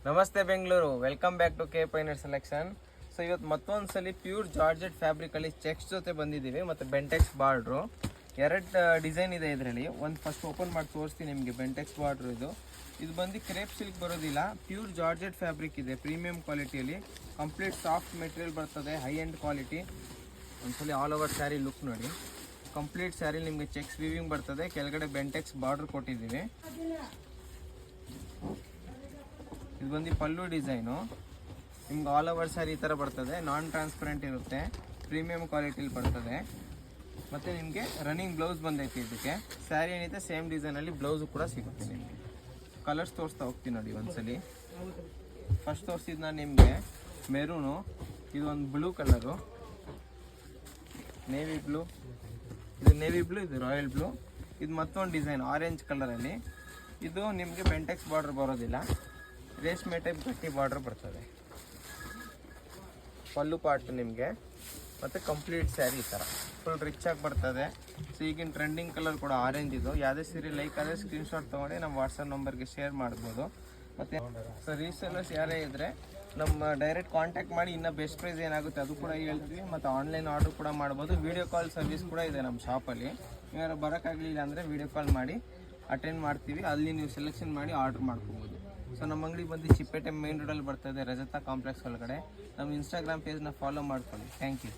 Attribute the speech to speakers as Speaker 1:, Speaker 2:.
Speaker 1: ನಮಸ್ತೆ Bengaluru, welcome back to K Piner selection. So ಇವತ್ತು ಮತ್ತೊಂದ್ಸಲಿ ಪ್ಯೂರ್ ಜಾರ್ಜೆಟ್ ಫ್ಯಾಬ್ರಿಕಲ್ಲಿ ಚೆಕ್ಸ್ ಜೊತೆ ಬಂದಿದ್ದೀವಿ ಮತ್ತು ಬೆಂಟೆಕ್ಸ್ ಬಾರ್ಡ್ರು. ಎರಡು ಡಿಸೈನ್ ಇದೆ ಇದರಲ್ಲಿ. ಒಂದು ಫಸ್ಟ್ ಓಪನ್ ಮಾಡಿ ತೋರಿಸ್ತೀನಿ ನಿಮಗೆ. ಬೆಂಟೆಕ್ಸ್ ಬಾರ್ಡ್ರು ಇದು ಬಂದು ಕ್ರೇಪ್ ಸಿಲ್ಕ್ ಬರೋದಿಲ್ಲ, ಪ್ಯೂರ್ ಜಾರ್ಜೆಟ್ ಫ್ಯಾಬ್ರಿಕ್ ಇದೆ, ಪ್ರೀಮಿಯಂ ಕ್ವಾಲಿಟಿಯಲ್ಲಿ. ಕಂಪ್ಲೀಟ್ ಸಾಫ್ಟ್ ಮೆಟೀರಿಯಲ್ ಬರ್ತದೆ, ಹೈ ಎಂಡ್ ಕ್ವಾಲಿಟಿ. ಒಂದ್ಸಲಿ ಆಲ್ ಓವರ್ ಸ್ಯಾರಿ ಲುಕ್ ನೋಡಿ. ಕಂಪ್ಲೀಟ್ ಸ್ಯಾರಿ ನಿಮಗೆ ಚೆಕ್ಸ್ ವೀವಿಂಗ್ ಬರ್ತದೆ, ಕೆಳಗಡೆ ಬೆಂಟೆಕ್ಸ್ ಬಾರ್ಡ್ರ್ ಕೊಟ್ಟಿದ್ದೀವಿ. ಇದು ಬಂದು ಪಲ್ಲು ಡಿಸೈನು. ನಿಮ್ಗೆ ಆಲ್ ಓವರ್ ಸ್ಯಾರಿ ಈ ಥರ ಬರ್ತದೆ, ನಾನ್ ಟ್ರಾನ್ಸ್ಪರೆಂಟ್ ಇರುತ್ತೆ, ಪ್ರೀಮಿಯಂ ಕ್ವಾಲಿಟಿಲಿ ಬರ್ತದೆ. ಮತ್ತು ನಿಮಗೆ ರನ್ನಿಂಗ್ ಬ್ಲೌಸ್ ಬಂದೈತೆ ಇದಕ್ಕೆ. ಸ್ಯಾರಿ ಏನಿದೆ ಸೇಮ್ ಡಿಸೈನಲ್ಲಿ ಬ್ಲೌಸು ಕೂಡ ಸಿಗುತ್ತೆ ನಿಮಗೆ. ಕಲರ್ಸ್ ತೋರಿಸ್ತಾ ಹೋಗ್ತೀನಿ ನೋಡಿ ಒಂದ್ಸಲಿ. ಫಸ್ಟ್ ತೋರಿಸಿದ್ದು ನಾನು ನಿಮಗೆ ಮೆರೂನು, ಇದು ಒಂದು ಬ್ಲೂ ಕಲರು, ನೇವಿ ಬ್ಲೂ, ಇದು ನೇವಿ ಬ್ಲೂ, ಇದು ರಾಯಲ್ ಬ್ಲೂ. ಇದು ಮತ್ತೊಂದು ಡಿಸೈನ್ ಆರೆಂಜ್ ಕಲರಲ್ಲಿ. ಇದು ನಿಮಗೆ ಬೆಂಟೆಕ್ಸ್ ಬಾರ್ಡರ್ ಬರೋದಿಲ್ಲ, ರೇಷ್ಮೆ ಟೈಪ್ ಗಟ್ಟಿ ಬಾರ್ಡರ್ ಬರ್ತದೆ. ಪಲ್ಲು ಪಾರ್ಟ್ ನಿಮಗೆ ಮತ್ತು ಕಂಪ್ಲೀಟ್ ಸ್ಯಾರಿ ಈ ಥರ ಫುಲ್ ರಿಚ್ ಆಗಿ ಬರ್ತದೆ. ಸೊ ಈಗಿನ ಟ್ರೆಂಡಿಂಗ್ ಕಲರ್ ಕೂಡ ಆರೆಂಜ್ ಇದು. ಯಾವುದೇ ಸೀರೆ ಲೈಕ್ ಆದರೆ ಸ್ಕ್ರೀನ್ಶಾಟ್ ತೊಗೊಂಡು ನಮ್ಮ ವಾಟ್ಸಪ್ ನಂಬರ್ಗೆ ಶೇರ್ ಮಾಡ್ಬೋದು. ಮತ್ತು ಸೊ ರೀಸೇಲರ್ಸ್ ಯಾರೇ ಇದ್ದರೆ ನಮ್ಮ ಡೈರೆಕ್ಟ್ ಕಾಂಟ್ಯಾಕ್ಟ್ ಮಾಡಿ ಇನ್ನೂ ಬೆಸ್ಟ್ ಪ್ರೈಸ್ ಏನಾಗುತ್ತೆ ಅದು ಕೂಡ ಹೇಳ್ತೀವಿ. ಮತ್ತು ಆನ್ಲೈನ್ ಆರ್ಡ್ರ್ ಕೂಡ ಮಾಡ್ಬೋದು. ವೀಡಿಯೋ ಕಾಲ್ ಸರ್ವಿಸ್ ಕೂಡ ಇದೆ ನಮ್ಮ ಶಾಪಲ್ಲಿ. ಏನಾದ್ರು ಬರೋಕ್ಕಾಗಲಿಲ್ಲ ಅಂದರೆ ವೀಡಿಯೋ ಕಾಲ್ ಮಾಡಿ ಅಟೆಂಡ್ ಮಾಡ್ತೀವಿ, ಅಲ್ಲಿ ನೀವು ಸೆಲೆಕ್ಷನ್ ಮಾಡಿ ಆರ್ಡ್ರ್ ಮಾಡ್ಕೋಬೋದು. ಸೊ ನಮ್ಮ ಅಂಗಡಿ ಬಂದು ಚಿಪ್ಪೇಟೆ ಮೇನ್ ರೋಡಲ್ಲಿ ಬರ್ತದೆ, ರಜತಾ ಕಾಂಪ್ಲೆಕ್ಸ್ ಒಳಗಡೆ. ನಮ್ಮ ಇನ್ಸ್ಟಾಗ್ರಾಮ್ ಪೇಜ್ನ ಫಾಲೋ ಮಾಡ್ಕೊಳ್ಳಿ. Thank you.